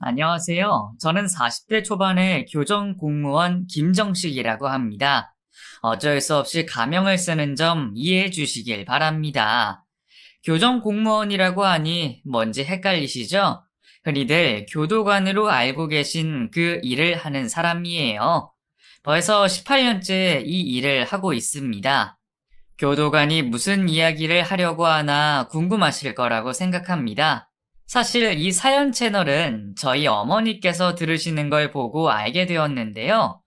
안녕하세요. 저는 40대 초반의 교정 공무원 김정식이라고 합니다. 어쩔 수 없이 가명을 쓰는 점 이해해 주시길 바랍니다. 교정 공무원이라고 하니 뭔지 헷갈리시죠? 흔히들 교도관으로 알고 계신 그 일을 하는 사람이에요. 벌써 18년째 이 일을 하고 있습니다. 교도관이 무슨 이야기를 하려고 하나 궁금하실 거라고 생각합니다. 사실 이 사연 채널은 저희 어머니께서 들으시는 걸 보고 알게 되었는데요.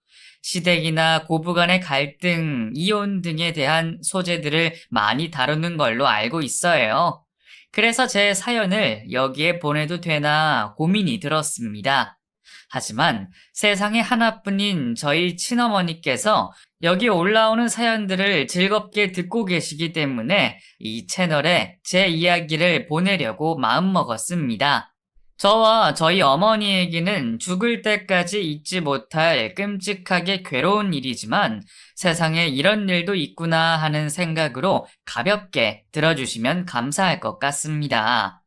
시댁이나 고부간의 갈등, 이혼 등에 대한 소재들을 많이 다루는 걸로 알고 있어요. 그래서 제 사연을 여기에 보내도 되나 고민이 들었습니다. 하지만 세상에 하나뿐인 저희 친어머니께서 여기 올라오는 사연들을 즐겁게 듣고 계시기 때문에 이 채널에 제 이야기를 보내려고 마음먹었습니다. 저와 저희 어머니에게는 죽을 때까지 잊지 못할 끔찍하게 괴로운 일이지만 세상에 이런 일도 있구나 하는 생각으로 가볍게 들어주시면 감사할 것 같습니다.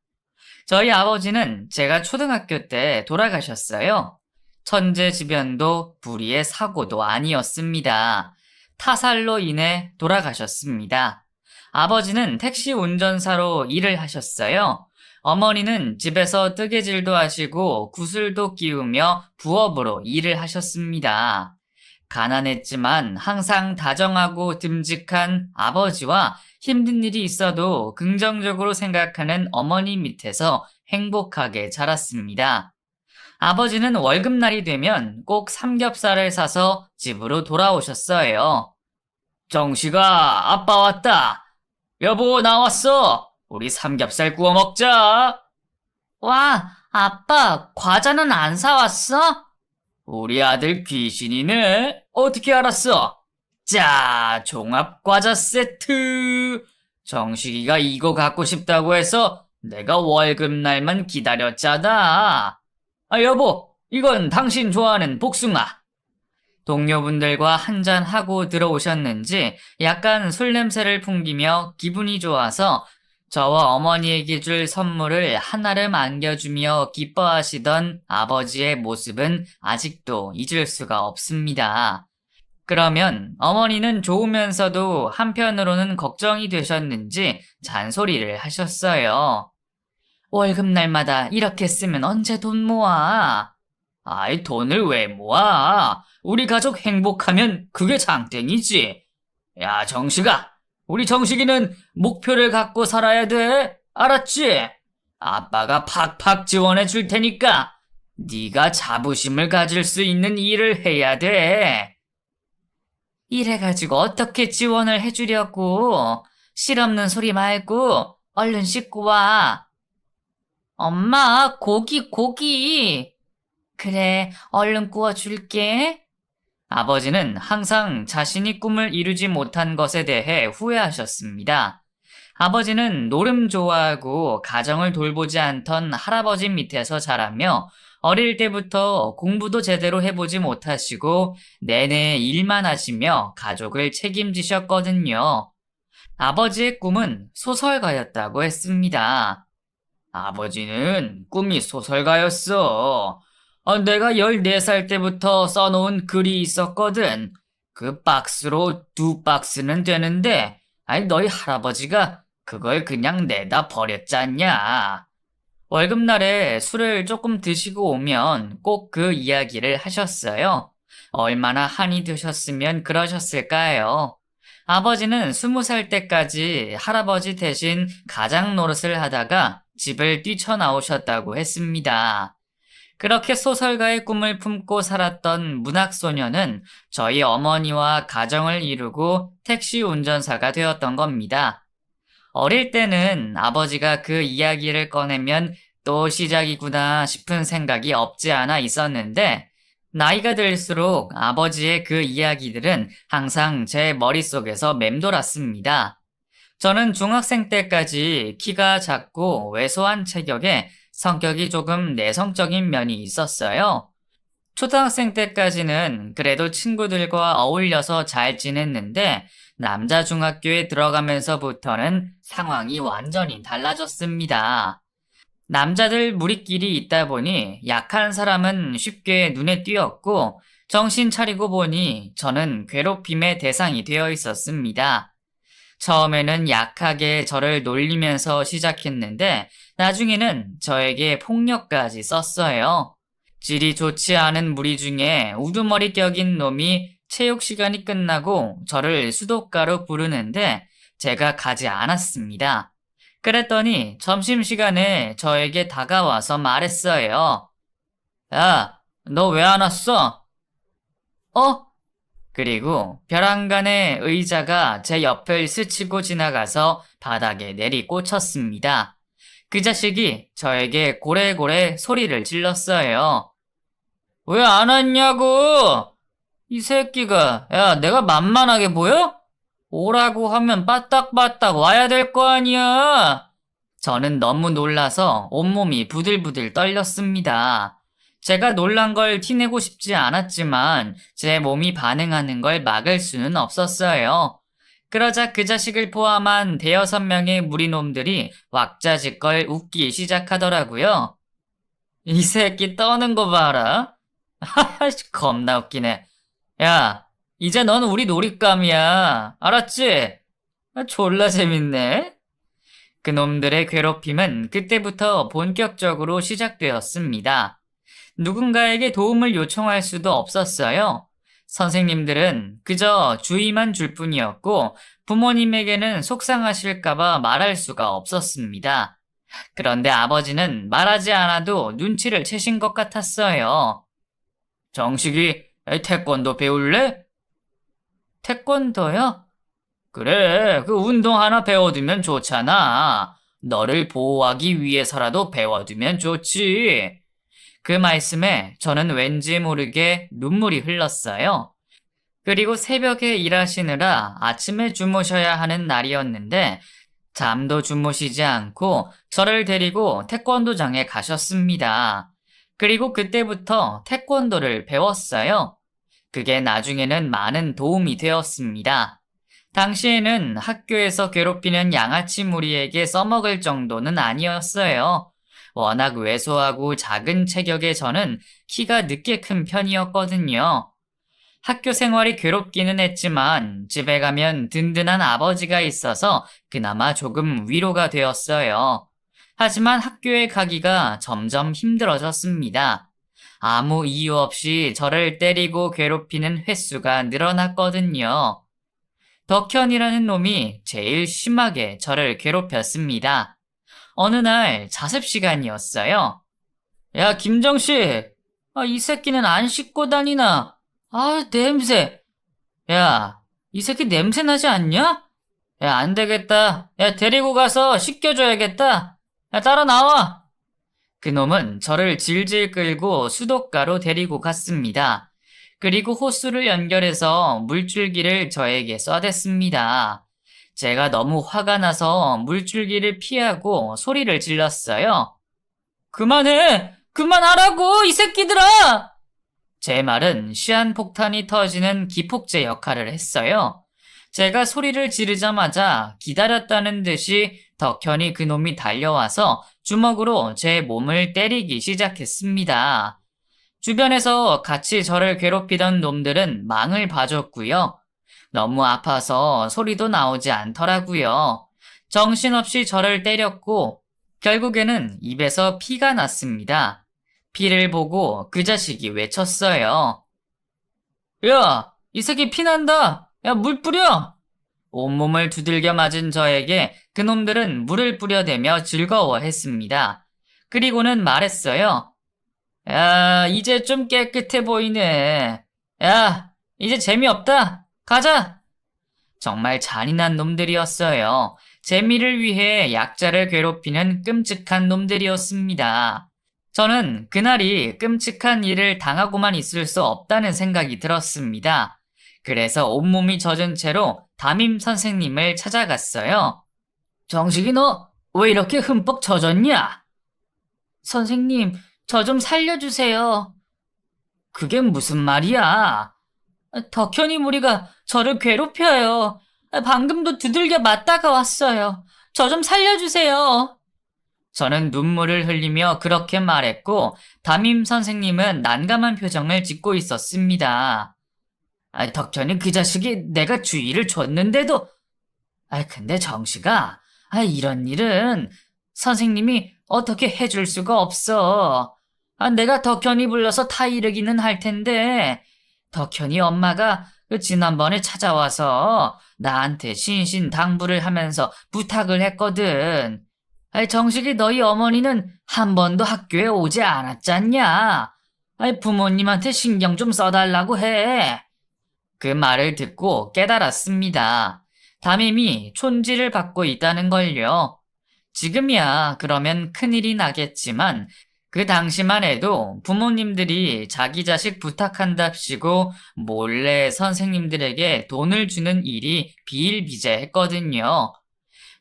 저희 아버지는 제가 초등학교 때 돌아가셨어요. 천재지변도 불의의 사고도 아니었습니다. 타살로 인해 돌아가셨습니다. 아버지는 택시 운전사로 일을 하셨어요. 어머니는 집에서 뜨개질도 하시고 구슬도 끼우며 부업으로 일을 하셨습니다. 가난했지만 항상 다정하고 듬직한 아버지와 힘든 일이 있어도 긍정적으로 생각하는 어머니 밑에서 행복하게 자랐습니다. 아버지는 월급날이 되면 꼭 삼겹살을 사서 집으로 돌아오셨어요. 정식아, 아빠 왔다. 여보, 나왔어. 우리 삼겹살 구워 먹자. 와, 아빠, 과자는 안 사왔어? 우리 아들 귀신이네. 어떻게 알았어? 자, 종합 과자 세트. 정식이가 이거 갖고 싶다고 해서 내가 월급날만 기다렸잖아. 아, 여보, 이건 당신 좋아하는 복숭아. 동료분들과 한잔하고 들어오셨는지 약간 술 냄새를 풍기며 기분이 좋아서 저와 어머니에게 줄 선물을 한아름 안겨주며 기뻐하시던 아버지의 모습은 아직도 잊을 수가 없습니다. 그러면 어머니는 좋으면서도 한편으로는 걱정이 되셨는지 잔소리를 하셨어요. 월급날마다 이렇게 쓰면 언제 돈 모아? 아이, 돈을 왜 모아? 우리 가족 행복하면 그게 장땡이지. 야, 정식아. 우리 정식이는 목표를 갖고 살아야 돼. 알았지? 아빠가 팍팍 지원해 줄 테니까 네가 자부심을 가질 수 있는 일을 해야 돼. 이래가지고 어떻게 지원을 해주려고. 실없는 소리 말고 얼른 씻고 와. 엄마, 고기. 그래, 얼른 구워줄게. 아버지는 항상 자신이 꿈을 이루지 못한 것에 대해 후회하셨습니다. 아버지는 노름 좋아하고 가정을 돌보지 않던 할아버지 밑에서 자라며 어릴 때부터 공부도 제대로 해보지 못하시고 내내 일만 하시며 가족을 책임지셨거든요. 아버지의 꿈은 소설가였다고 했습니다. 아버지는 꿈이 소설가였어. 내가 14살 때부터 써놓은 글이 있었거든. 그 박스로 2박스는 되는데, 아니, 너희 할아버지가 그걸 그냥 내다 버렸잖냐. 월급날에 술을 조금 드시고 오면 꼭 그 이야기를 하셨어요. 얼마나 한이 드셨으면 그러셨을까요? 아버지는 20살 때까지 할아버지 대신 가장 노릇을 하다가 집을 뛰쳐나오셨다고 했습니다. 그렇게 소설가의 꿈을 품고 살았던 문학소녀는 저희 어머니와 가정을 이루고 택시 운전사가 되었던 겁니다. 어릴 때는 아버지가 그 이야기를 꺼내면 또 시작이구나 싶은 생각이 없지 않아 있었는데 나이가 들수록 아버지의 그 이야기들은 항상 제 머릿속에서 맴돌았습니다. 저는 중학생 때까지 키가 작고 왜소한 체격에 성격이 조금 내성적인 면이 있었어요. 초등학생 때까지는 그래도 친구들과 어울려서 잘 지냈는데 남자 중학교에 들어가면서부터는 상황이 완전히 달라졌습니다. 남자들 무리끼리 있다 보니 약한 사람은 쉽게 눈에 띄었고 정신 차리고 보니 저는 괴롭힘의 대상이 되어 있었습니다. 처음에는 약하게 저를 놀리면서 시작했는데 나중에는 저에게 폭력까지 썼어요. 질이 좋지 않은 무리 중에 우두머리 격인 놈이 체육 시간이 끝나고 저를 수도가로 부르는데 제가 가지 않았습니다. 그랬더니 점심시간에 저에게 다가와서 말했어요. 야, 너 왜 안 왔어? 어? 그리고 벼랑간의 의자가 제 옆을 스치고 지나가서 바닥에 내리꽂혔습니다. 그 자식이 저에게 고래고래 소리를 질렀어요. 왜 안 왔냐고! 이 새끼가, 야, 내가 만만하게 보여? 오라고 하면 빠딱빠딱 와야 될 거 아니야! 저는 너무 놀라서 온몸이 부들부들 떨렸습니다. 제가 놀란 걸 티내고 싶지 않았지만 제 몸이 반응하는 걸 막을 수는 없었어요. 그러자 그 자식을 포함한 대여섯 명의 무리놈들이 왁자지껄 웃기 시작하더라고요. 이 새끼 떠는 거 봐라. 하하씨 겁나 웃기네. 야, 이제 넌 우리 놀잇감이야. 알았지? 졸라 재밌네. 그놈들의 괴롭힘은 그때부터 본격적으로 시작되었습니다. 누군가에게 도움을 요청할 수도 없었어요. 선생님들은 그저 주의만 줄 뿐이었고 부모님에게는 속상하실까봐 말할 수가 없었습니다. 그런데 아버지는 말하지 않아도 눈치를 채신 것 같았어요. 정식이 태권도 배울래? 태권도요? 그래, 그 운동 하나 배워두면 좋잖아. 너를 보호하기 위해서라도 배워두면 좋지. 그 말씀에 저는 왠지 모르게 눈물이 흘렀어요. 그리고 새벽에 일하시느라 아침에 주무셔야 하는 날이었는데 잠도 주무시지 않고 저를 데리고 태권도장에 가셨습니다. 그리고 그때부터 태권도를 배웠어요. 그게 나중에는 많은 도움이 되었습니다. 당시에는 학교에서 괴롭히는 양아치 무리에게 써먹을 정도는 아니었어요. 워낙 왜소하고 작은 체격의 저는 키가 늦게 큰 편이었거든요. 학교 생활이 괴롭기는 했지만 집에 가면 든든한 아버지가 있어서 그나마 조금 위로가 되었어요. 하지만 학교에 가기가 점점 힘들어졌습니다. 아무 이유 없이 저를 때리고 괴롭히는 횟수가 늘어났거든요. 덕현이라는 놈이 제일 심하게 저를 괴롭혔습니다. 어느 날 자습 시간이었어요. 야, 김정씨! 이 새끼는 안 씻고 다니나? 냄새! 야, 이 새끼 냄새 나지 않냐? 야, 안 되겠다. 야, 데리고 가서 씻겨줘야겠다. 야, 따라 나와! 그놈은 저를 질질 끌고 수도가로 데리고 갔습니다. 그리고 호수를 연결해서 물줄기를 저에게 쏴댔습니다. 제가 너무 화가 나서 물줄기를 피하고 소리를 질렀어요. 그만해! 그만하라고! 이 새끼들아! 제 말은 시한폭탄이 터지는 기폭제 역할을 했어요. 제가 소리를 지르자마자 기다렸다는 듯이 덕현이 그놈이 달려와서 주먹으로 제 몸을 때리기 시작했습니다. 주변에서 같이 저를 괴롭히던 놈들은 망을 봐줬고요. 너무 아파서 소리도 나오지 않더라고요. 정신없이 저를 때렸고 결국에는 입에서 피가 났습니다. 피를 보고 그 자식이 외쳤어요. 야, 이 새끼 피난다. 야, 물 뿌려. 온몸을 두들겨 맞은 저에게 그놈들은 물을 뿌려대며 즐거워했습니다. 그리고는 말했어요. 야, 이제 좀 깨끗해 보이네. 야, 이제 재미없다. 가자. 정말 잔인한 놈들이었어요. 재미를 위해 약자를 괴롭히는 끔찍한 놈들이었습니다. 저는 그날이 끔찍한 일을 당하고만 있을 수 없다는 생각이 들었습니다. 그래서 온몸이 젖은 채로 담임 선생님을 찾아갔어요. 정식이 너 왜 이렇게 흠뻑 젖었냐? 선생님, 저 좀 살려주세요. 그게 무슨 말이야? 덕현이 무리가 저를 괴롭혀요. 방금도 두들겨 맞다가 왔어요. 저 좀 살려주세요. 저는 눈물을 흘리며 그렇게 말했고, 담임 선생님은 난감한 표정을 짓고 있었습니다. 덕현이 그 자식이 내가 주의를 줬는데도, 근데 정식아, 이런 일은 선생님이 어떻게 해줄 수가 없어. 내가 덕현이 불러서 타이르기는 할 텐데, 덕현이 엄마가 그 지난번에 찾아와서 나한테 신신당부를 하면서 부탁을 했거든. 정식이 너희 어머니는 한 번도 학교에 오지 않았잖냐? 부모님한테 신경 좀 써달라고 해. 그 말을 듣고 깨달았습니다. 담임이 촌지를 받고 있다는 걸요. 지금이야 그러면 큰일이 나겠지만 그 당시만 해도 부모님들이 자기 자식 부탁한답시고 몰래 선생님들에게 돈을 주는 일이 비일비재했거든요.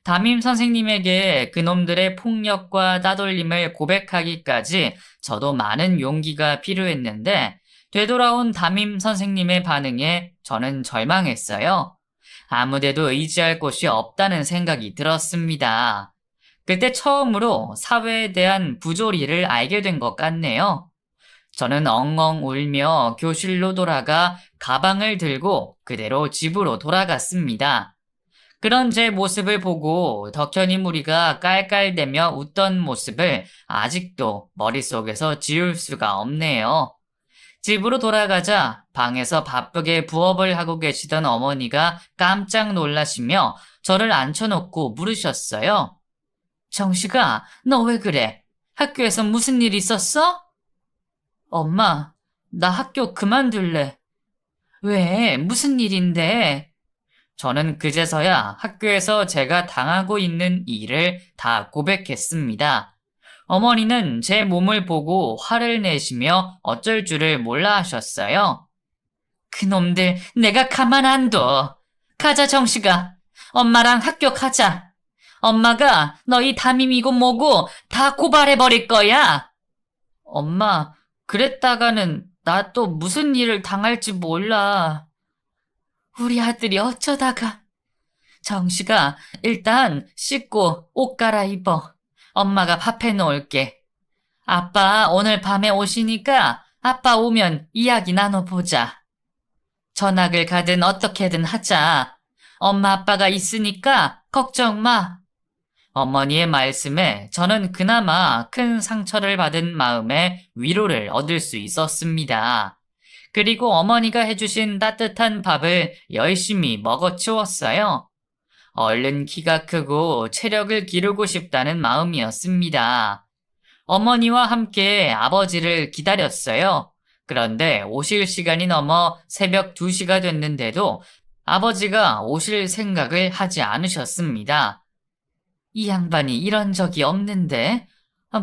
담임 선생님에게 그놈들의 폭력과 따돌림을 고백하기까지 저도 많은 용기가 필요했는데 되돌아온 담임 선생님의 반응에 저는 절망했어요. 아무데도 의지할 곳이 없다는 생각이 들었습니다. 그때 처음으로 사회에 대한 부조리를 알게 된 것 같네요. 저는 엉엉 울며 교실로 돌아가 가방을 들고 그대로 집으로 돌아갔습니다. 그런 제 모습을 보고 덕현이 무리가 깔깔대며 웃던 모습을 아직도 머릿속에서 지울 수가 없네요. 집으로 돌아가자 방에서 바쁘게 부업을 하고 계시던 어머니가 깜짝 놀라시며 저를 앉혀놓고 물으셨어요. 정식아, 너 왜 그래? 학교에서 무슨 일 있었어? 엄마, 나 학교 그만둘래. 왜? 무슨 일인데? 저는 그제서야 학교에서 제가 당하고 있는 일을 다 고백했습니다. 어머니는 제 몸을 보고 화를 내시며 어쩔 줄을 몰라 하셨어요. 그놈들 내가 가만 안 둬. 가자 정식아. 엄마랑 학교 가자. 엄마가 너희 담임이고 뭐고 다 고발해버릴 거야. 엄마, 그랬다가는 나 또 무슨 일을 당할지 몰라. 우리 아들이 어쩌다가. 정식아, 일단 씻고 옷 갈아입어. 엄마가 밥 해놓을게. 아빠 오늘 밤에 오시니까 아빠 오면 이야기 나눠보자. 전학을 가든 어떻게든 하자. 엄마 아빠가 있으니까 걱정 마. 어머니의 말씀에 저는 그나마 큰 상처를 받은 마음에 위로를 얻을 수 있었습니다. 그리고 어머니가 해주신 따뜻한 밥을 열심히 먹어치웠어요. 얼른 키가 크고 체력을 기르고 싶다는 마음이었습니다. 어머니와 함께 아버지를 기다렸어요. 그런데 오실 시간이 넘어 새벽 2시가 됐는데도 아버지가 오실 생각을 하지 않으셨습니다. 이 양반이 이런 적이 없는데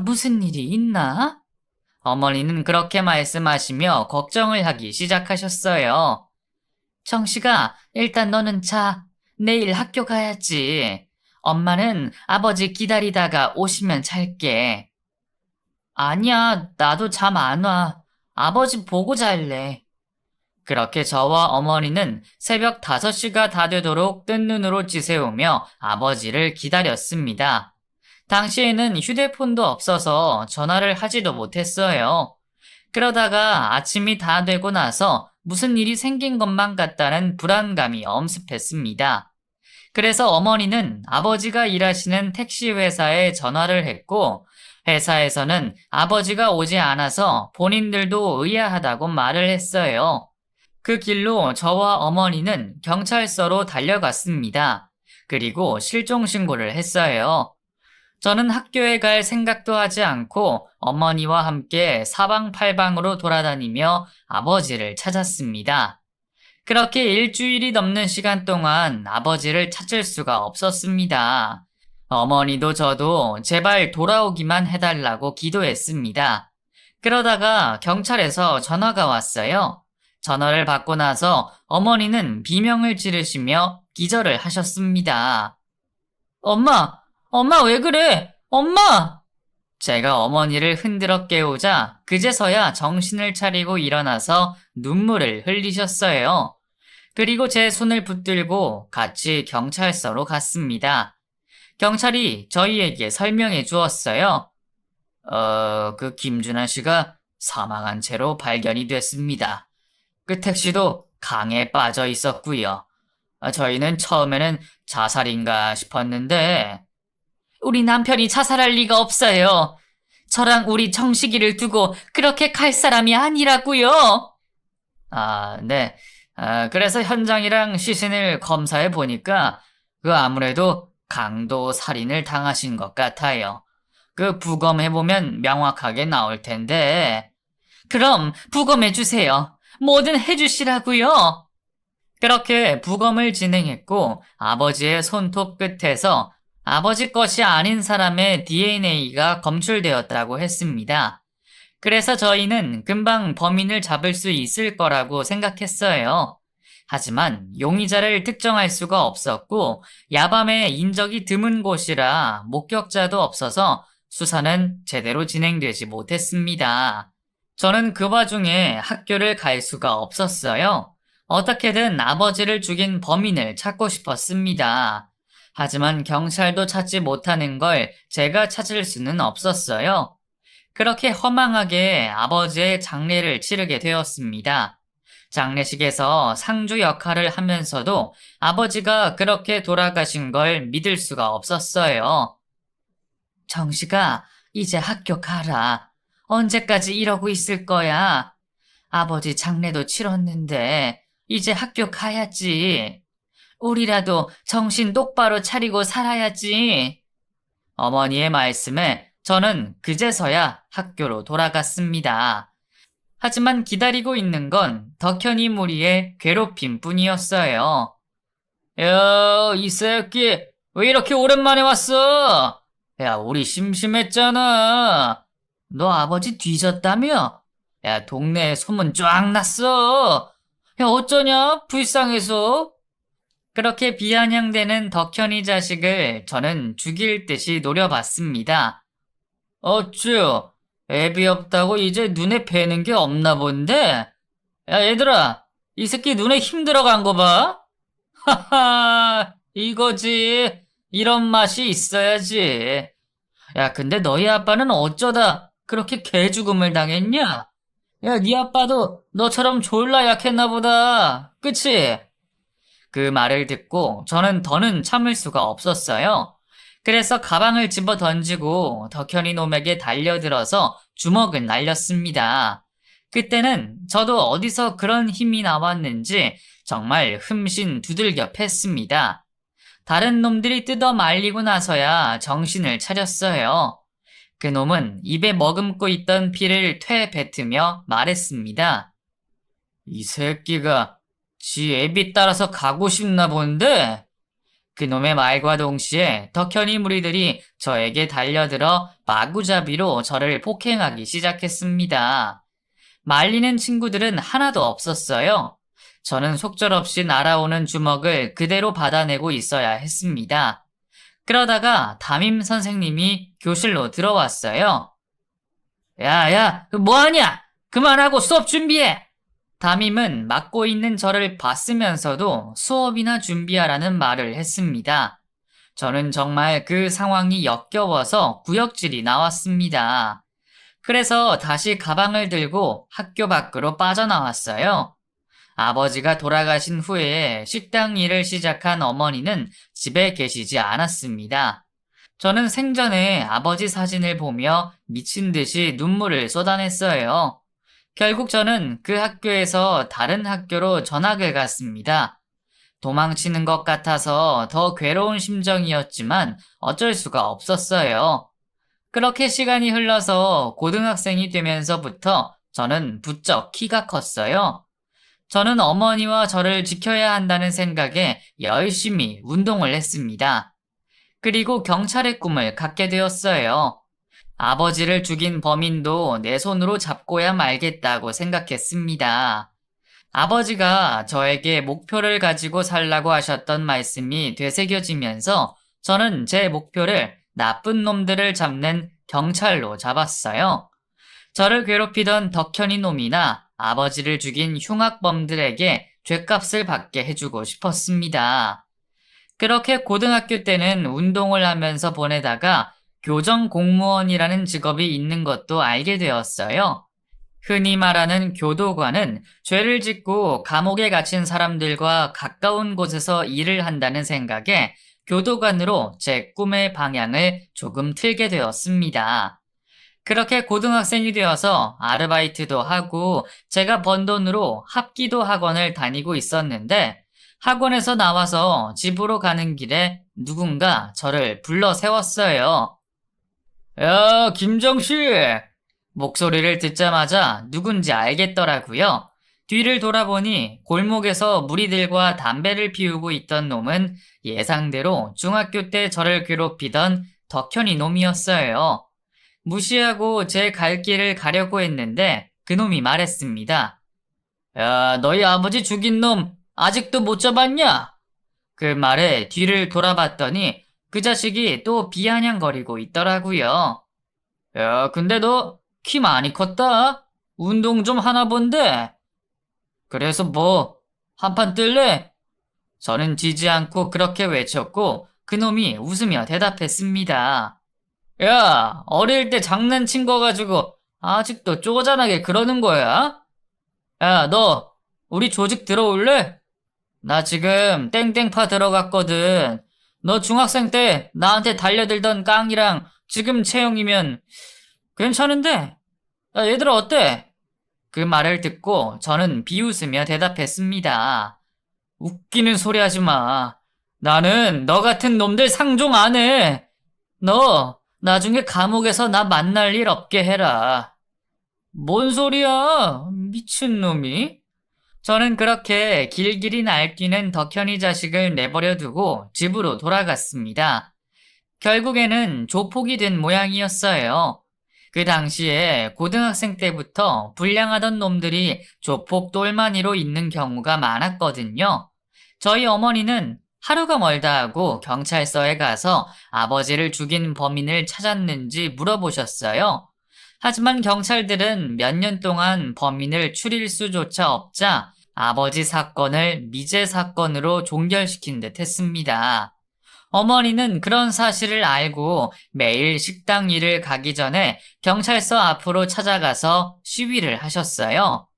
무슨 일이 있나? 어머니는 그렇게 말씀하시며 걱정을 하기 시작하셨어요. 정식아, 일단 너는 자. 내일 학교 가야지. 엄마는 아버지 기다리다가 오시면 잘게. 아니야, 나도 잠 안 와. 아버지 보고 잘래. 그렇게 저와 어머니는 새벽 5시가 다 되도록 뜬 눈으로 지새우며 아버지를 기다렸습니다. 당시에는 휴대폰도 없어서 전화를 하지도 못했어요. 그러다가 아침이 다 되고 나서 무슨 일이 생긴 것만 같다는 불안감이 엄습했습니다. 그래서 어머니는 아버지가 일하시는 택시 회사에 전화를 했고 회사에서는 아버지가 오지 않아서 본인들도 의아하다고 말을 했어요. 그 길로 저와 어머니는 경찰서로 달려갔습니다. 그리고 실종 신고를 했어요. 저는 학교에 갈 생각도 하지 않고 어머니와 함께 사방팔방으로 돌아다니며 아버지를 찾았습니다. 그렇게 일주일이 넘는 시간 동안 아버지를 찾을 수가 없었습니다. 어머니도 저도 제발 돌아오기만 해달라고 기도했습니다. 그러다가 경찰에서 전화가 왔어요. 전화를 받고 나서 어머니는 비명을 지르시며 기절을 하셨습니다. 엄마 왜 그래? 엄마! 제가 어머니를 흔들어 깨우자 그제서야 정신을 차리고 일어나서 눈물을 흘리셨어요. 그리고 제 손을 붙들고 같이 경찰서로 갔습니다. 경찰이 저희에게 설명해 주었어요. 그 김준환 씨가 사망한 채로 발견이 됐습니다. 그 택시도 강에 빠져 있었고요. 저희는 처음에는 자살인가 싶었는데 우리 남편이 자살할 리가 없어요. 저랑 우리 정식이를 두고 그렇게 갈 사람이 아니라고요. 네. 그래서 현장이랑 시신을 검사해 보니까 아무래도 강도 살인을 당하신 것 같아요. 부검해 보면 명확하게 나올 텐데. 그럼 부검해 주세요. 뭐든 해 주시라고요. 그렇게 부검을 진행했고 아버지의 손톱 끝에서 아버지 것이 아닌 사람의 DNA가 검출되었다고 했습니다. 그래서 저희는 금방 범인을 잡을 수 있을 거라고 생각했어요. 하지만 용의자를 특정할 수가 없었고 야밤에 인적이 드문 곳이라 목격자도 없어서 수사는 제대로 진행되지 못했습니다. 저는 그 와중에 학교를 갈 수가 없었어요. 어떻게든 아버지를 죽인 범인을 찾고 싶었습니다. 하지만 경찰도 찾지 못하는 걸 제가 찾을 수는 없었어요. 그렇게 허망하게 아버지의 장례를 치르게 되었습니다. 장례식에서 상주 역할을 하면서도 아버지가 그렇게 돌아가신 걸 믿을 수가 없었어요. 정식아, 이제 학교 가라. 언제까지 이러고 있을 거야? 아버지 장례도 치렀는데 이제 학교 가야지. 우리라도 정신 똑바로 차리고 살아야지. 어머니의 말씀에 저는 그제서야 학교로 돌아갔습니다. 하지만 기다리고 있는 건 덕현이 무리의 괴롭힘 뿐이었어요. 야, 이 새끼, 왜 이렇게 오랜만에 왔어? 야, 우리 심심했잖아. 너 아버지 뒤졌다며? 야, 동네에 소문 쫙 났어. 야, 어쩌냐? 불쌍해서. 그렇게 비아냥대는 덕현이 자식을 저는 죽일 듯이 노려봤습니다. 어쭈, 애비 없다고 이제 눈에 뵈는 게 없나 본데? 야, 얘들아, 이 새끼 눈에 힘 들어간 거 봐? 하하, 이거지. 이런 맛이 있어야지. 야, 근데 너희 아빠는 어쩌다 그렇게 개죽음을 당했냐? 야, 네 아빠도 너처럼 졸라 약했나 보다. 그치? 그 말을 듣고 저는 더는 참을 수가 없었어요. 그래서 가방을 집어 던지고 덕현이 놈에게 달려들어서 주먹을 날렸습니다. 그때는 저도 어디서 그런 힘이 나왔는지 정말 흠씬 두들겨 팼습니다. 다른 놈들이 뜯어 말리고 나서야 정신을 차렸어요. 그 놈은 입에 머금고 있던 피를 퇴 뱉으며 말했습니다. 이 새끼가 지 애비 따라서 가고 싶나 본데? 그놈의 말과 동시에 덕현이 무리들이 저에게 달려들어 마구잡이로 저를 폭행하기 시작했습니다. 말리는 친구들은 하나도 없었어요. 저는 속절없이 날아오는 주먹을 그대로 받아내고 있어야 했습니다. 그러다가 담임 선생님이 교실로 들어왔어요. 야, 뭐하냐? 그만하고 수업 준비해! 담임은 맡고 있는 저를 봤으면서도 수업이나 준비하라는 말을 했습니다. 저는 정말 그 상황이 역겨워서 구역질이 나왔습니다. 그래서 다시 가방을 들고 학교 밖으로 빠져나왔어요. 아버지가 돌아가신 후에 식당 일을 시작한 어머니는 집에 계시지 않았습니다. 저는 생전에 아버지 사진을 보며 미친 듯이 눈물을 쏟아냈어요. 결국 저는 그 학교에서 다른 학교로 전학을 갔습니다. 도망치는 것 같아서 더 괴로운 심정이었지만 어쩔 수가 없었어요. 그렇게 시간이 흘러서 고등학생이 되면서부터 저는 부쩍 키가 컸어요. 저는 어머니와 저를 지켜야 한다는 생각에 열심히 운동을 했습니다. 그리고 경찰의 꿈을 갖게 되었어요. 아버지를 죽인 범인도 내 손으로 잡고야 말겠다고 생각했습니다. 아버지가 저에게 목표를 가지고 살라고 하셨던 말씀이 되새겨지면서 저는 제 목표를 나쁜 놈들을 잡는 경찰로 잡았어요. 저를 괴롭히던 덕현이 놈이나 아버지를 죽인 흉악범들에게 죗값을 받게 해주고 싶었습니다. 그렇게 고등학교 때는 운동을 하면서 보내다가 교정 공무원이라는 직업이 있는 것도 알게 되었어요. 흔히 말하는 교도관은 죄를 짓고 감옥에 갇힌 사람들과 가까운 곳에서 일을 한다는 생각에 교도관으로 제 꿈의 방향을 조금 틀게 되었습니다. 그렇게 고등학생이 되어서 아르바이트도 하고 제가 번 돈으로 합기도 학원을 다니고 있었는데 학원에서 나와서 집으로 가는 길에 누군가 저를 불러 세웠어요. 야, 김정씨! 목소리를 듣자마자 누군지 알겠더라고요. 뒤를 돌아보니 골목에서 무리들과 담배를 피우고 있던 놈은 예상대로 중학교 때 저를 괴롭히던 덕현이 놈이었어요. 무시하고 제 갈 길을 가려고 했는데 그놈이 말했습니다. 야, 너희 아버지 죽인 놈 아직도 못 잡았냐? 그 말에 뒤를 돌아봤더니 그 자식이 또 비아냥거리고 있더라고요. 야, 근데 너 키 많이 컸다? 운동 좀 하나 본데? 그래서 뭐, 한판 뜰래? 저는 지지 않고 그렇게 외쳤고 그놈이 웃으며 대답했습니다. 야, 어릴 때 장난친 거 가지고 아직도 쪼잔하게 그러는 거야? 야, 너 우리 조직 들어올래? 나 지금 땡땡파 들어갔거든. 너 중학생 때 나한테 달려들던 깡이랑 지금 체형이면 괜찮은데? 야, 얘들아 어때? 그 말을 듣고 저는 비웃으며 대답했습니다. 웃기는 소리 하지 마. 나는 너 같은 놈들 상종 안 해. 너 나중에 감옥에서 나 만날 일 없게 해라. 뭔 소리야? 미친놈이? 저는 그렇게 길길이 날뛰는 덕현이 자식을 내버려 두고 집으로 돌아갔습니다. 결국에는 조폭이 된 모양이었어요. 그 당시에 고등학생 때부터 불량하던 놈들이 조폭 똘마니로 있는 경우가 많았거든요. 저희 어머니는 하루가 멀다 하고 경찰서에 가서 아버지를 죽인 범인을 찾았는지 물어보셨어요. 하지만 경찰들은 몇 년 동안 범인을 추릴 수조차 없자 아버지 사건을 미제 사건으로 종결시킨 듯 했습니다. 어머니는 그런 사실을 알고 매일 식당 일을 가기 전에 경찰서 앞으로 찾아가서 시위를 하셨어요.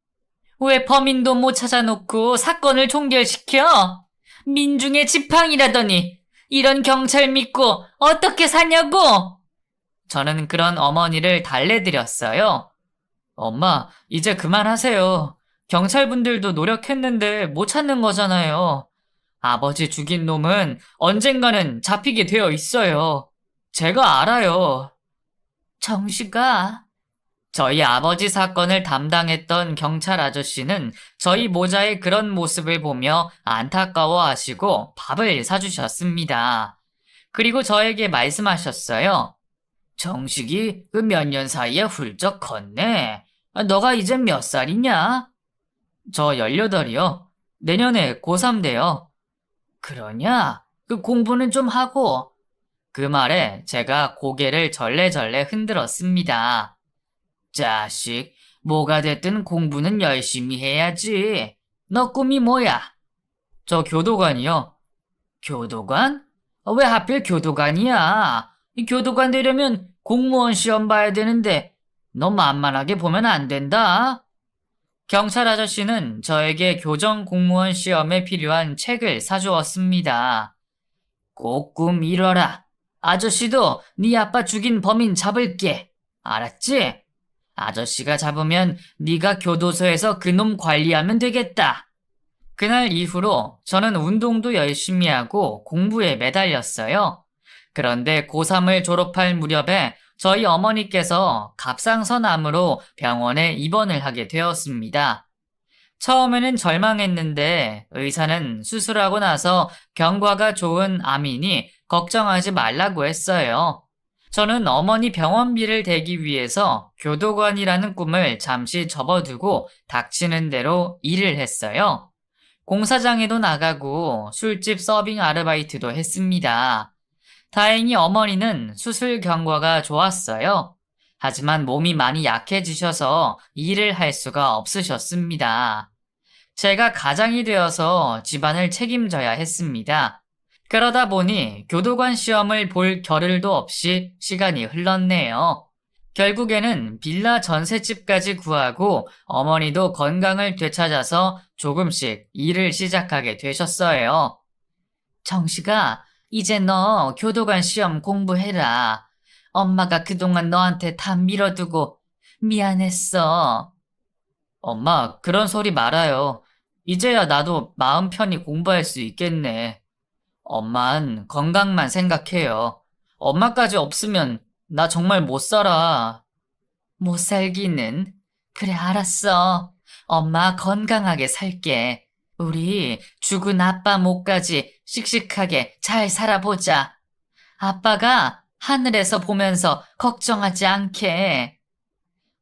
왜 범인도 못 찾아놓고 사건을 종결시켜? 민중의 지팡이라더니 이런 경찰 믿고 어떻게 사냐고! 저는 그런 어머니를 달래드렸어요. 엄마, 이제 그만하세요. 경찰분들도 노력했는데 못 찾는 거잖아요. 아버지 죽인 놈은 언젠가는 잡히게 되어 있어요. 제가 알아요. 정식아. 저희 아버지 사건을 담당했던 경찰 아저씨는 저희 모자의 그런 모습을 보며 안타까워 하시고 밥을 사주셨습니다. 그리고 저에게 말씀하셨어요. 정식이 그 몇 년 사이에 훌쩍 컸네. 너가 이제 몇 살이냐? 저 18이요. 내년에 고3 돼요. 그러냐? 그 공부는 좀 하고. 그 말에 제가 고개를 절레절레 흔들었습니다. 자식, 뭐가 됐든 공부는 열심히 해야지. 너 꿈이 뭐야? 저 교도관이요. 교도관? 왜 하필 교도관이야? 이 교도관 되려면 공무원 시험 봐야 되는데 너 만만하게 보면 안 된다. 경찰 아저씨는 저에게 교정 공무원 시험에 필요한 책을 사주었습니다. 꼭 꿈 이뤄라. 아저씨도 네 아빠 죽인 범인 잡을게. 알았지? 아저씨가 잡으면 네가 교도소에서 그놈 관리하면 되겠다. 그날 이후로 저는 운동도 열심히 하고 공부에 매달렸어요. 그런데 고3을 졸업할 무렵에 저희 어머니께서 갑상선암으로 병원에 입원을 하게 되었습니다. 처음에는 절망했는데 의사는 수술하고 나서 경과가 좋은 암이니 걱정하지 말라고 했어요. 저는 어머니 병원비를 대기 위해서 교도관이라는 꿈을 잠시 접어두고 닥치는 대로 일을 했어요. 공사장에도 나가고 술집 서빙 아르바이트도 했습니다. 다행히 어머니는 수술 경과가 좋았어요. 하지만 몸이 많이 약해지셔서 일을 할 수가 없으셨습니다. 제가 가장이 되어서 집안을 책임져야 했습니다. 그러다 보니 교도관 시험을 볼 겨를도 없이 시간이 흘렀네요. 결국에는 빌라 전셋집까지 구하고 어머니도 건강을 되찾아서 조금씩 일을 시작하게 되셨어요. 정식아, 이제 너 교도관 시험 공부해라. 엄마가 그동안 너한테 다 밀어두고 미안했어. 엄마, 그런 소리 말아요. 이제야 나도 마음 편히 공부할 수 있겠네. 엄만 건강만 생각해요. 엄마까지 없으면 나 정말 못 살아. 못 살기는? 그래, 알았어. 엄마 건강하게 살게. 우리 죽은 아빠 목까지 씩씩하게 잘 살아보자. 아빠가 하늘에서 보면서 걱정하지 않게.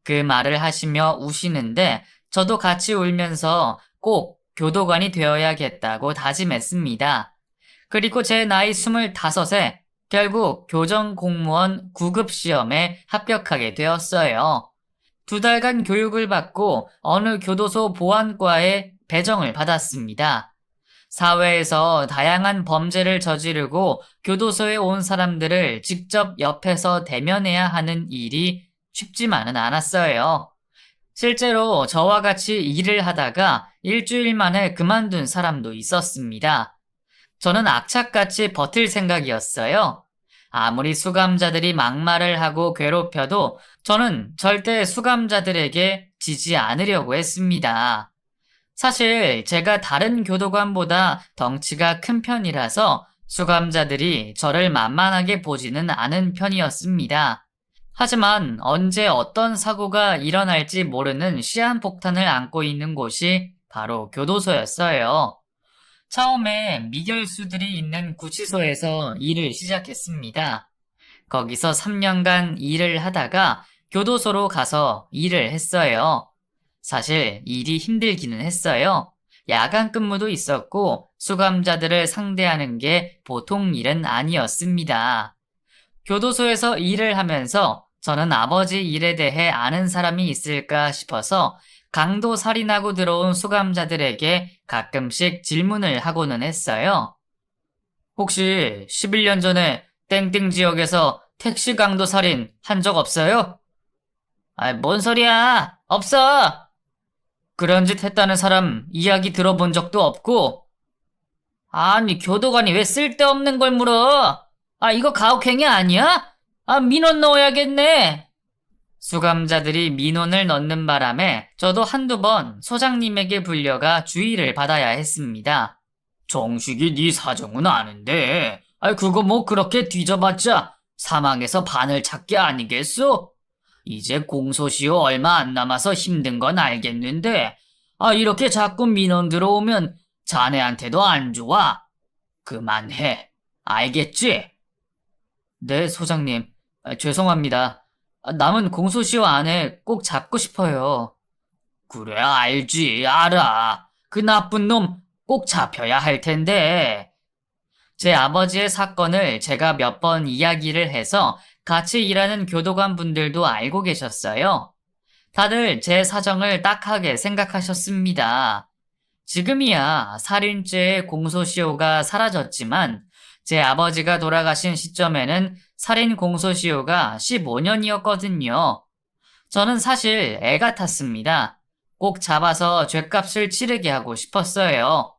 그 말을 하시며 우시는데 저도 같이 울면서 꼭 교도관이 되어야겠다고 다짐했습니다. 그리고 제 나이 25에 결국 교정공무원 9급 시험에 합격하게 되었어요. 2달간 교육을 받고 어느 교도소 보안과에 배정을 받았습니다. 사회에서 다양한 범죄를 저지르고 교도소에 온 사람들을 직접 옆에서 대면해야 하는 일이 쉽지만은 않았어요. 실제로 저와 같이 일을 하다가 일주일 만에 그만둔 사람도 있었습니다. 저는 악착같이 버틸 생각이었어요. 아무리 수감자들이 막말을 하고 괴롭혀도 저는 절대 수감자들에게 지지 않으려고 했습니다. 사실 제가 다른 교도관보다 덩치가 큰 편이라서 수감자들이 저를 만만하게 보지는 않은 편이었습니다. 하지만 언제 어떤 사고가 일어날지 모르는 시한폭탄을 안고 있는 곳이 바로 교도소였어요. 처음에 미결수들이 있는 구치소에서 일을 시작했습니다. 거기서 3년간 일을 하다가 교도소로 가서 일을 했어요. 사실 일이 힘들기는 했어요. 야간 근무도 있었고 수감자들을 상대하는 게 보통 일은 아니었습니다. 교도소에서 일을 하면서 저는 아버지 일에 대해 아는 사람이 있을까 싶어서 강도 살인하고 들어온 수감자들에게 가끔씩 질문을 하고는 했어요. 혹시 11년 전에 땡땡 지역에서 택시 강도 살인 한 적 없어요? 뭔 소리야? 없어! 그런 짓 했다는 사람 이야기 들어본 적도 없고. 아니, 교도관이 왜 쓸데없는 걸 물어? 이거 가혹행위 아니야? 민원 넣어야겠네. 수감자들이 민원을 넣는 바람에 저도 한두 번 소장님에게 불려가 주의를 받아야 했습니다. 정식이 네 사정은 아는데, 그거 뭐 그렇게 뒤져봤자 사망에서 바늘 찾기 아니겠소? 이제 공소시효 얼마 안 남아서 힘든 건 알겠는데, 이렇게 자꾸 민원 들어오면 자네한테도 안 좋아. 그만해. 알겠지? 네, 소장님. 죄송합니다. 남은 공소시효 안에 꼭 잡고 싶어요. 그래, 알지, 알아. 그 나쁜 놈 꼭 잡혀야 할 텐데. 제 아버지의 사건을 제가 몇 번 이야기를 해서 같이 일하는 교도관 분들도 알고 계셨어요. 다들 제 사정을 딱하게 생각하셨습니다. 지금이야 살인죄의 공소시효가 사라졌지만 제 아버지가 돌아가신 시점에는 살인 공소시효가 15년이었거든요. 저는 사실 애 같았습니다. 꼭 잡아서 죗값을 치르게 하고 싶었어요.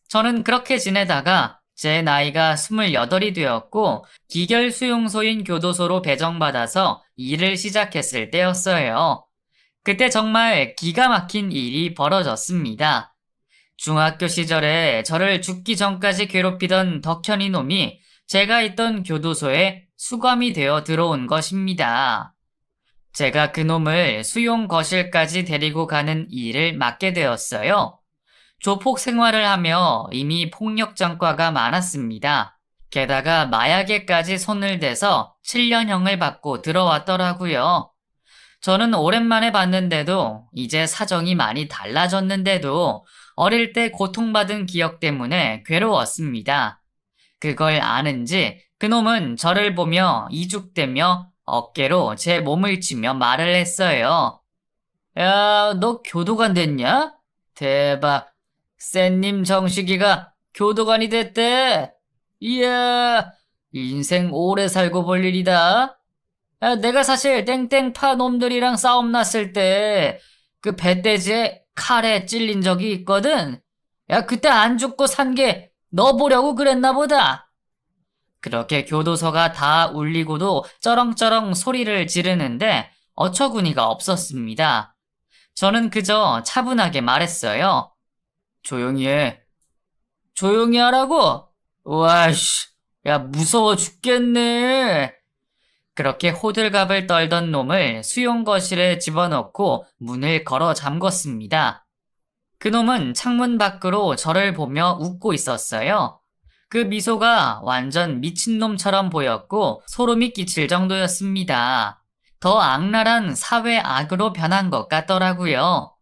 저는 그렇게 지내다가 제 나이가 28이 되었고 기결 수용소인 교도소로 배정받아서 일을 시작했을 때였어요. 그때 정말 기가 막힌 일이 벌어졌습니다. 중학교 시절에 저를 죽기 전까지 괴롭히던 덕현이 놈이 제가 있던 교도소에 수감이 되어 들어온 것입니다. 제가 그 놈을 수용 거실까지 데리고 가는 일을 맡게 되었어요. 조폭 생활을 하며 이미 폭력 전과가 많았습니다. 게다가 마약에까지 손을 대서 7년형을 받고 들어왔더라고요. 저는 오랜만에 봤는데도 이제 사정이 많이 달라졌는데도 어릴 때 고통받은 기억 때문에 괴로웠습니다. 그걸 아는지 그놈은 저를 보며 이죽대며 어깨로 제 몸을 치며 말을 했어요. 야, 너 교도관 됐냐? 대박. 센님 정식이가 교도관이 됐대. 이야, 인생 오래 살고 볼 일이다. 내가 사실 땡땡파 놈들이랑 싸움 났을 때 그 배돼지에 칼에 찔린 적이 있거든. 야, 그때 안 죽고 산 게 너 보려고 그랬나 보다. 그렇게 교도소가 다 울리고도 쩌렁쩌렁 소리를 지르는데 어처구니가 없었습니다. 저는 그저 차분하게 말했어요. 조용히 해. 조용히 하라고? 와이씨, 야, 무서워 죽겠네. 그렇게 호들갑을 떨던 놈을 수용거실에 집어넣고 문을 걸어 잠궜습니다. 그놈은 창문 밖으로 저를 보며 웃고 있었어요. 그 미소가 완전 미친놈처럼 보였고 소름이 끼칠 정도였습니다. 더 악랄한 사회 악으로 변한 것 같더라고요.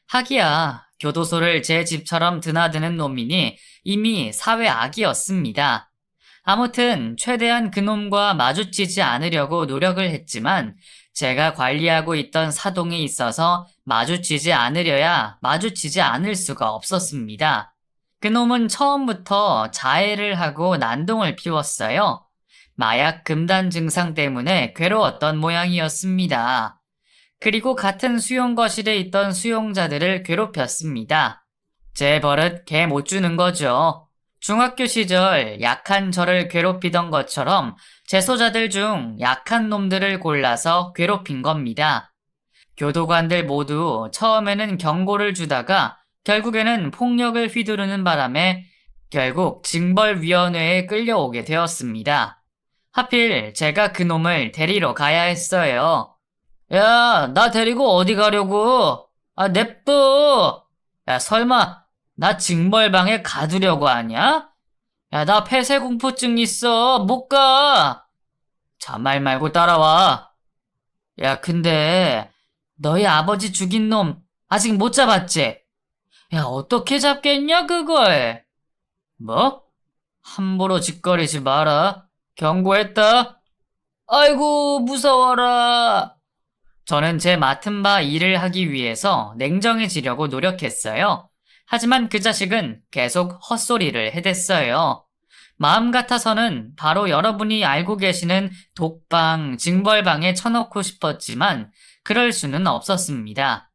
하기야, 교도소를 제 집처럼 드나드는 놈이니 이미 사회 악이었습니다. 아무튼 최대한 그놈과 마주치지 않으려고 노력을 했지만 제가 관리하고 있던 사동에 있어서 마주치지 않으려야 마주치지 않을 수가 없었습니다. 그놈은 처음부터 자해를 하고 난동을 피웠어요. 마약 금단 증상 때문에 괴로웠던 모양이었습니다. 그리고 같은 수용거실에 있던 수용자들을 괴롭혔습니다. 제 버릇 개 못 주는 거죠. 중학교 시절 약한 저를 괴롭히던 것처럼 재소자들 중 약한 놈들을 골라서 괴롭힌 겁니다. 교도관들 모두 처음에는 경고를 주다가 결국에는 폭력을 휘두르는 바람에 결국 징벌위원회에 끌려오게 되었습니다. 하필 제가 그놈을 데리러 가야 했어요. 야, 나 데리고 어디 가려고? 냅둬! 야, 설마 나 징벌방에 가두려고 하냐? 야, 나 폐쇄공포증 있어. 못 가. 잔말 말고 따라와. 야, 근데 너희 아버지 죽인 놈 아직 못 잡았지? 야, 어떻게 잡겠냐, 그걸? 뭐? 함부로 짓거리지 마라. 경고했다. 아이고, 무서워라. 저는 제 맡은 바 일을 하기 위해서 냉정해지려고 노력했어요. 하지만 그 자식은 계속 헛소리를 해댔어요. 마음 같아서는 바로 여러분이 알고 계시는 독방, 징벌방에 쳐넣고 싶었지만 그럴 수는 없었습니다.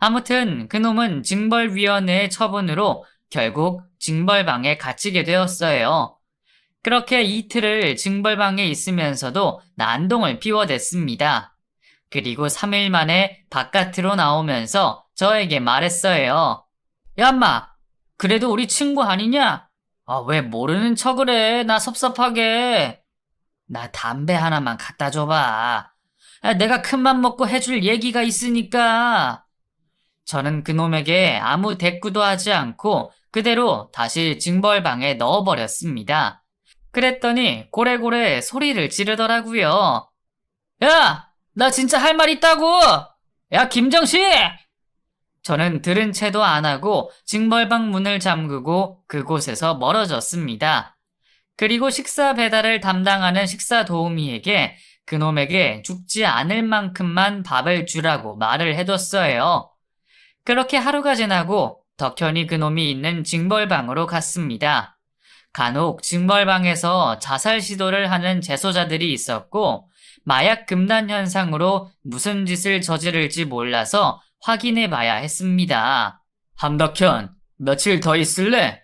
아무튼 그놈은 징벌위원회의 처분으로 결국 징벌방에 갇히게 되었어요. 그렇게 이틀을 징벌방에 있으면서도 난동을 피워댔습니다. 그리고 3일 만에 바깥으로 나오면서 저에게 말했어요. 야, 인마, 그래도 우리 친구 아니냐? 왜 모르는 척을 해? 나 섭섭하게. 나 담배 하나만 갖다 줘봐. 내가 큰맘 먹고 해줄 얘기가 있으니까. 저는 그놈에게 아무 대꾸도 하지 않고 그대로 다시 징벌방에 넣어버렸습니다. 그랬더니 고래고래 소리를 지르더라고요. 야! 나 진짜 할 말 있다고! 야, 김정식! 저는 들은 채도 안 하고 징벌방 문을 잠그고 그곳에서 멀어졌습니다. 그리고 식사 배달을 담당하는 식사 도우미에게 그놈에게 죽지 않을 만큼만 밥을 주라고 말을 해뒀어요. 그렇게 하루가 지나고 덕현이 그놈이 있는 징벌방으로 갔습니다. 간혹 징벌방에서 자살 시도를 하는 재소자들이 있었고 마약 금단 현상으로 무슨 짓을 저지를지 몰라서 확인해 봐야 했습니다. 함덕현, 며칠 더 있을래?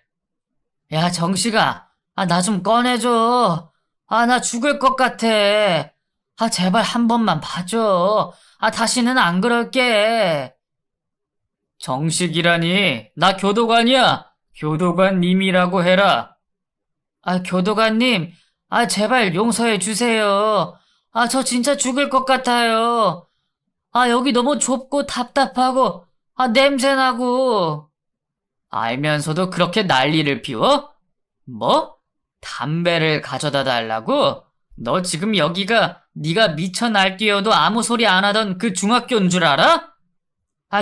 야, 정식아, 나 좀 꺼내줘. 나 죽을 것 같아. 제발 한 번만 봐줘. 다시는 안 그럴게. 정식이라니, 나 교도관이야. 교도관님이라고 해라. 교도관님, 제발 용서해 주세요. 저 진짜 죽을 것 같아요. 여기 너무 좁고 답답하고, 냄새나고. 알면서도 그렇게 난리를 피워? 뭐? 담배를 가져다 달라고? 너 지금 여기가 네가 미쳐 날뛰어도 아무 소리 안 하던 그 중학교인 줄 알아?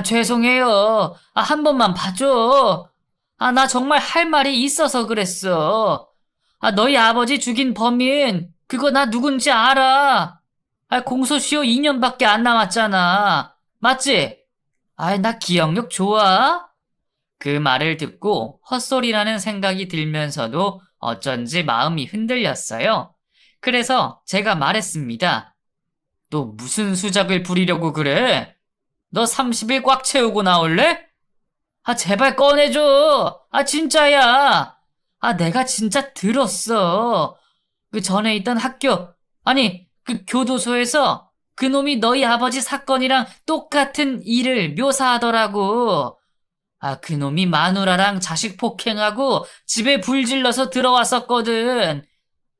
죄송해요. 한 번만 봐줘. 나 정말 할 말이 있어서 그랬어. 너희 아버지 죽인 범인, 그거 나 누군지 알아. 공소시효 2년밖에 안 남았잖아. 맞지? 나 기억력 좋아. 그 말을 듣고 헛소리라는 생각이 들면서도 어쩐지 마음이 흔들렸어요. 그래서 제가 말했습니다. 너 무슨 수작을 부리려고 그래? 너 30일 꽉 채우고 나올래? 아, 제발 꺼내줘. 아, 진짜야. 아, 내가 진짜 들었어. 그 전에 있던 학교, 아니, 그 교도소에서 그놈이 너희 아버지 사건이랑 똑같은 일을 묘사하더라고. 아, 그놈이 마누라랑 자식 폭행하고 집에 불 질러서 들어왔었거든.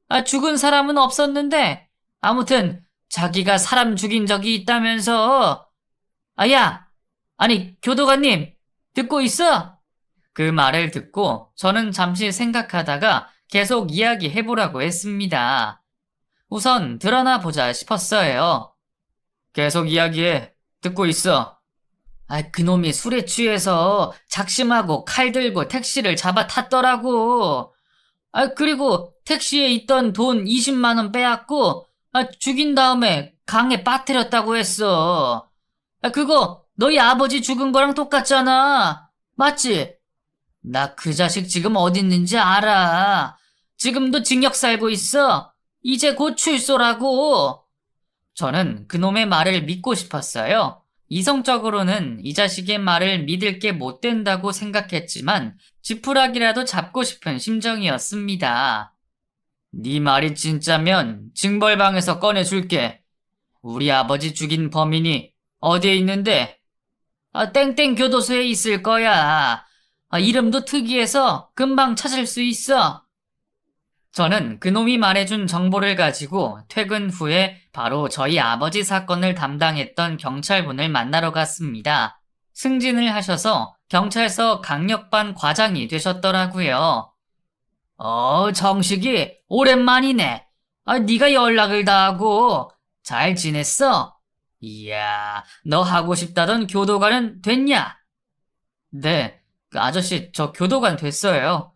아, 죽은 사람은 없었는데, 아무튼, 자기가 사람 죽인 적이 있다면서. 아, 야! 아니, 교도관님, 듣고 있어? 그 말을 듣고 저는 잠시 생각하다가 계속 이야기해보라고 했습니다. 우선 드러나 보자 싶었어요. 계속 이야기해. 듣고 있어. 아, 그놈이 술에 취해서 작심하고 칼 들고 택시를 잡아 탔더라고. 아, 그리고 택시에 있던 돈 20만 원 빼앗고, 아, 죽인 다음에 강에 빠뜨렸다고 했어. 아, 그거 너희 아버지 죽은 거랑 똑같잖아. 맞지? 나 그 자식 지금 어디 있는지 알아. 지금도 징역 살고 있어. 이제 곧 출소라고. 저는 그놈의 말을 믿고 싶었어요. 이성적으로는 이 자식의 말을 믿을 게 못 된다고 생각했지만 지푸라기라도 잡고 싶은 심정이었습니다. 네 말이 진짜면 징벌방에서 꺼내줄게. 우리 아버지 죽인 범인이 어디에 있는데? 아, 땡땡 교도소에 있을 거야. 아, 이름도 특이해서 금방 찾을 수 있어. 저는 그놈이 말해준 정보를 가지고 퇴근 후에 바로 저희 아버지 사건을 담당했던 경찰분을 만나러 갔습니다. 승진을 하셔서 경찰서 강력반 과장이 되셨더라고요. 정식이 오랜만이네. 아, 네가 연락을 다 하고 잘 지냈어? 이야, 너 하고 싶다던 교도관은 됐냐? 네, 그 아저씨 저 교도관 됐어요.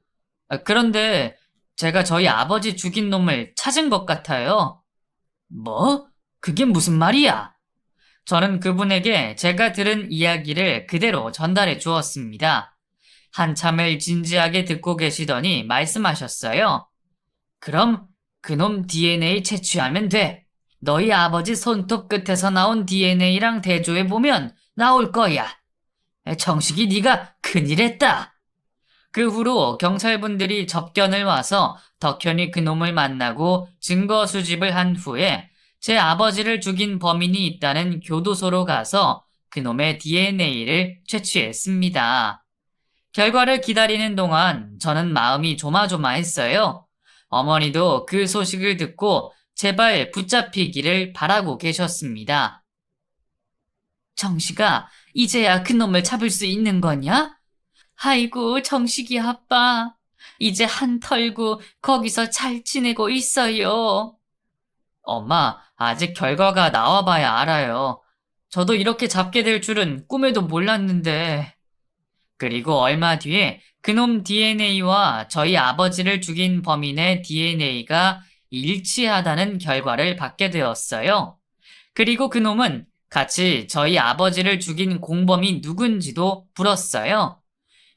아, 그런데 제가 저희 아버지 죽인 놈을 찾은 것 같아요. 뭐? 그게 무슨 말이야? 저는 그분에게 제가 들은 이야기를 그대로 전달해 주었습니다. 한참을 진지하게 듣고 계시더니 말씀하셨어요. 그럼 그놈 DNA 채취하면 돼. 너희 아버지 손톱 끝에서 나온 DNA랑 대조해보면 나올 거야. 정식이 네가 큰일했다. 그 후로 경찰분들이 접견을 와서 덕현이 그놈을 만나고 증거 수집을 한 후에 제 아버지를 죽인 범인이 있다는 교도소로 가서 그놈의 DNA를 채취했습니다. 결과를 기다리는 동안 저는 마음이 조마조마했어요. 어머니도 그 소식을 듣고 제발 붙잡히기를 바라고 계셨습니다. 정식아, 이제야 그놈을 잡을 수 있는 거냐? 아이고, 정식이 아빠. 이제 한 털고 거기서 잘 지내고 있어요. 엄마, 아직 결과가 나와봐야 알아요. 저도 이렇게 잡게 될 줄은 꿈에도 몰랐는데. 그리고 얼마 뒤에 그놈 DNA와 저희 아버지를 죽인 범인의 DNA가 일치하다는 결과를 받게 되었어요. 그리고 그놈은 같이 저희 아버지를 죽인 공범이 누군지도 물었어요.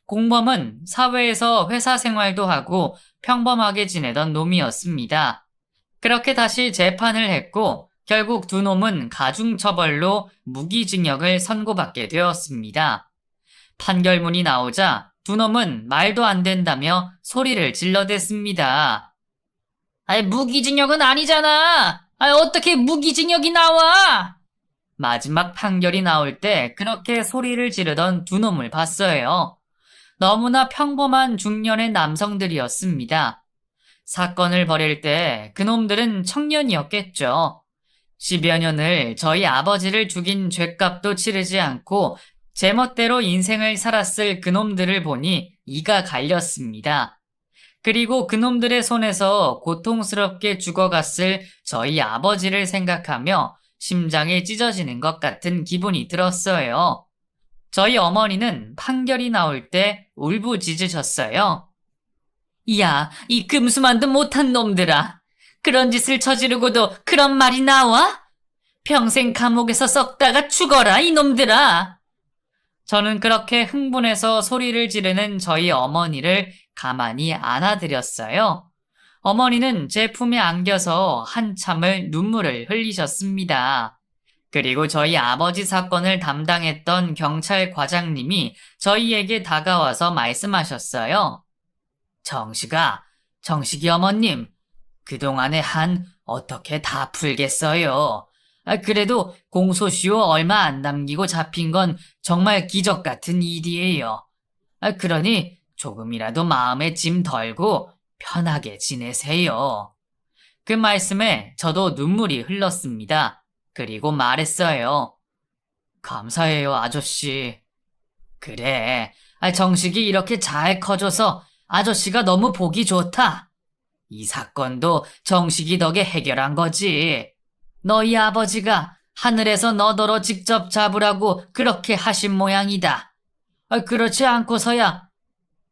공범은 사회에서 회사 생활도 하고 평범하게 지내던 놈이었습니다. 그렇게 다시 재판을 했고 결국 두 놈은 가중처벌로 무기징역을 선고받게 되었습니다. 판결문이 나오자 두 놈은 말도 안 된다며 소리를 질러댔습니다. 아이, 무기징역은 아니잖아. 아이, 어떻게 무기징역이 나와? 마지막 판결이 나올 때 그렇게 소리를 지르던 두 놈을 봤어요. 너무나 평범한 중년의 남성들이었습니다. 사건을 벌일 때 그놈들은 청년이었겠죠. 10여 년을 저희 아버지를 죽인 죗값도 치르지 않고 제멋대로 인생을 살았을 그놈들을 보니 이가 갈렸습니다. 그리고 그놈들의 손에서 고통스럽게 죽어갔을 저희 아버지를 생각하며 심장이 찢어지는 것 같은 기분이 들었어요. 저희 어머니는 판결이 나올 때 울부짖으셨어요. 야, 이 금수만도 못한 놈들아. 그런 짓을 저지르고도 그런 말이 나와? 평생 감옥에서 썩다가 죽어라, 이놈들아. 저는 그렇게 흥분해서 소리를 지르는 저희 어머니를 가만히 안아드렸어요. 어머니는 제 품에 안겨서 한참을 눈물을 흘리셨습니다. 그리고 저희 아버지 사건을 담당했던 경찰 과장님이 저희에게 다가와서 말씀하셨어요. 정식이 어머님, 그동안의 한 어떻게 다 풀겠어요? 그래도 공소시효 얼마 안 남기고 잡힌 건 정말 기적 같은 일이에요. 그러니 조금이라도 마음에 짐 덜고 편하게 지내세요. 그 말씀에 저도 눈물이 흘렀습니다. 그리고 말했어요. 감사해요, 아저씨. 그래, 정식이 이렇게 잘 커져서 아저씨가 너무 보기 좋다. 이 사건도 정식이 덕에 해결한 거지. 너희 아버지가 하늘에서 너더러 직접 잡으라고 그렇게 하신 모양이다. 그렇지 않고서야.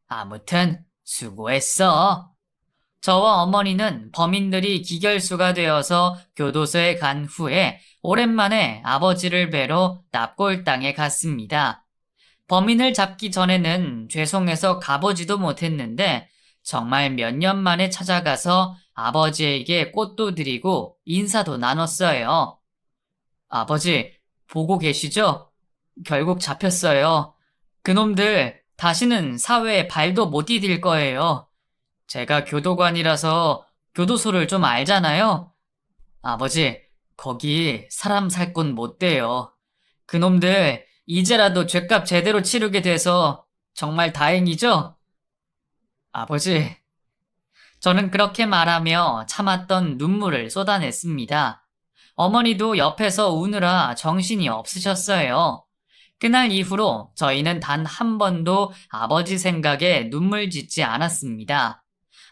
아무튼 수고했어. 저와 어머니는 범인들이 기결수가 되어서 교도소에 간 후에 오랜만에 아버지를 뵈러 납골당에 갔습니다. 범인을 잡기 전에는 죄송해서 가보지도 못했는데 정말 몇 년 만에 찾아가서 아버지에게 꽃도 드리고 인사도 나눴어요. 아버지, 보고 계시죠? 결국 잡혔어요. 그놈들 다시는 사회에 발도 못 디딜 거예요. 제가 교도관이라서 교도소를 좀 알잖아요. 아버지, 거기 사람 살 곳 못 돼요. 그놈들 이제라도 죗값 제대로 치르게 돼서 정말 다행이죠? 아버지, 저는 그렇게 말하며 참았던 눈물을 쏟아냈습니다. 어머니도 옆에서 우느라 정신이 없으셨어요. 그날 이후로 저희는 단 한 번도 아버지 생각에 눈물 짓지 않았습니다.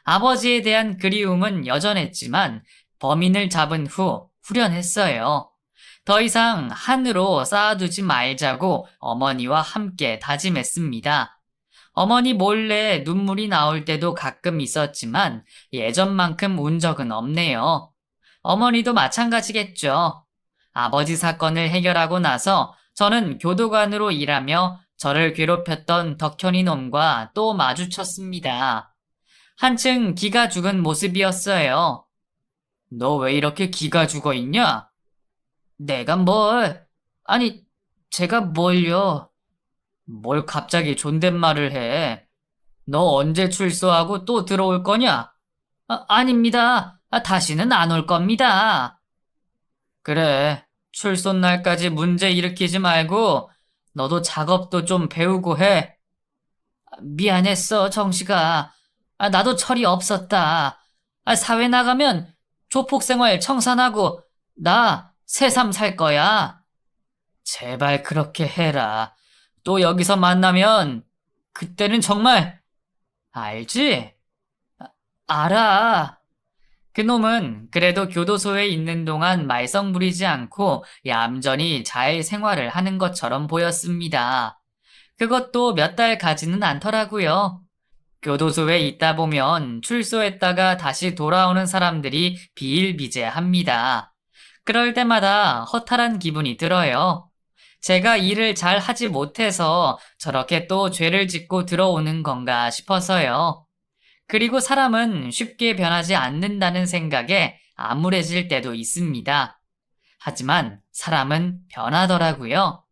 아버지에 대한 그리움은 여전했지만 범인을 잡은 후 후련했어요. 더 이상 한으로 쌓아두지 말자고 어머니와 함께 다짐했습니다. 어머니 몰래 눈물이 나올 때도 가끔 있었지만 예전만큼 운 적은 없네요. 어머니도 마찬가지겠죠. 아버지 사건을 해결하고 나서 저는 교도관으로 일하며 저를 괴롭혔던 덕현이 놈과 또 마주쳤습니다. 한층 기가 죽은 모습이었어요. 너 왜 이렇게 기가 죽어 있냐? 내가 뭘? 아니, 제가 뭘요? 뭘 갑자기 존댓말을 해? 너 언제 출소하고 또 들어올 거냐? 아닙니다. 다시는 안 올 겁니다. 그래, 출소 날까지 문제 일으키지 말고 너도 작업도 좀 배우고 해. 미안했어, 정식아. 나도 철이 없었다. 사회 나가면 조폭생활 청산하고 나 새삼 살 거야. 제발 그렇게 해라. 또 여기서 만나면 그때는 정말 알지? 알아. 그놈은 그래도 교도소에 있는 동안 말썽 부리지 않고 얌전히 잘 생활을 하는 것처럼 보였습니다. 그것도 몇 달 가지는 않더라고요. 교도소에 있다 보면 출소했다가 다시 돌아오는 사람들이 비일비재합니다. 그럴 때마다 허탈한 기분이 들어요. 제가 일을 잘 하지 못해서 저렇게 또 죄를 짓고 들어오는 건가 싶어서요. 그리고 사람은 쉽게 변하지 않는다는 생각에 암울해질 때도 있습니다. 하지만 사람은 변하더라고요.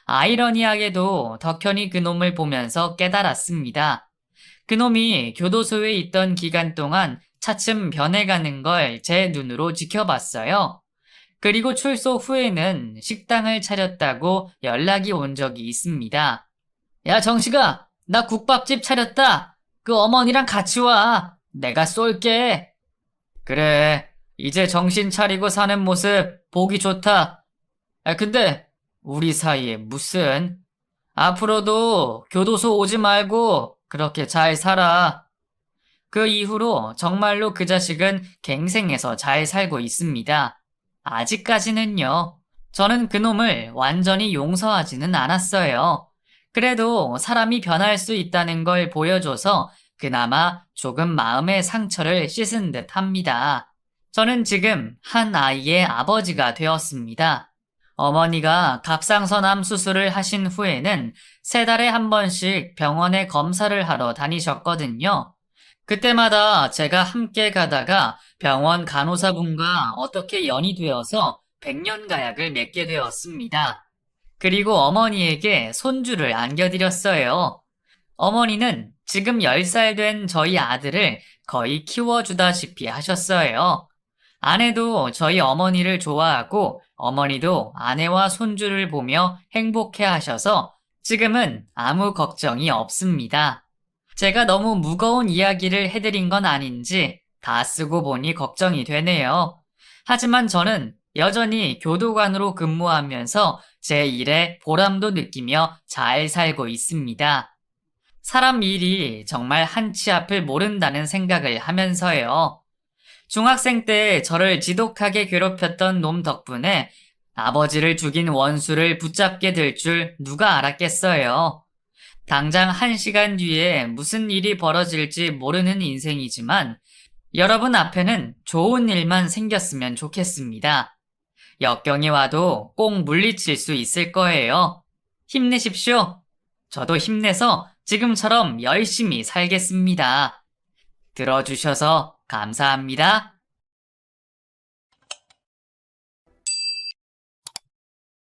아이러니하게도 덕현이 그놈을 보면서 깨달았습니다. 그놈이 교도소에 있던 기간 동안 차츰 변해가는 걸 제 눈으로 지켜봤어요. 그리고 출소 후에는 식당을 차렸다고 연락이 온 적이 있습니다. 야, 정식아, 나 국밥집 차렸다. 그 어머니랑 같이 와. 내가 쏠게. 그래, 이제 정신 차리고 사는 모습 보기 좋다. 근데 우리 사이에 무슨? 앞으로도 교도소 오지 말고 그렇게 잘 살아. 그 이후로 정말로 그 자식은 갱생해서 잘 살고 있습니다. 아직까지는요. 저는 그놈을 완전히 용서하지는 않았어요. 그래도 사람이 변할 수 있다는 걸 보여줘서 그나마 조금 마음의 상처를 씻은 듯 합니다. 저는 지금 한 아이의 아버지가 되었습니다. 어머니가 갑상선암 수술을 하신 후에는 3달에 한 번씩 병원에 검사를 하러 다니셨거든요. 그때마다 제가 함께 가다가 병원 간호사분과 어떻게 연이 되어서 백년가약을 맺게 되었습니다. 그리고 어머니에게 손주를 안겨드렸어요. 어머니는 지금 10살 된 저희 아들을 거의 키워주다시피 하셨어요. 아내도 저희 어머니를 좋아하고 어머니도 아내와 손주를 보며 행복해 하셔서 지금은 아무 걱정이 없습니다. 제가 너무 무거운 이야기를 해드린 건 아닌지 다 쓰고 보니 걱정이 되네요. 하지만 저는 여전히 교도관으로 근무하면서 제 일에 보람도 느끼며 잘 살고 있습니다. 사람 일이 정말 한치 앞을 모른다는 생각을 하면서요. 중학생 때 저를 지독하게 괴롭혔던 놈 덕분에 아버지를 죽인 원수를 붙잡게 될 줄 누가 알았겠어요. 당장 1시간 뒤에 무슨 일이 벌어질지 모르는 인생이지만 여러분 앞에는 좋은 일만 생겼으면 좋겠습니다. 역경이 와도 꼭 물리칠 수 있을 거예요. 힘내십시오. 저도 힘내서 지금처럼 열심히 살겠습니다. 들어주셔서 감사합니다.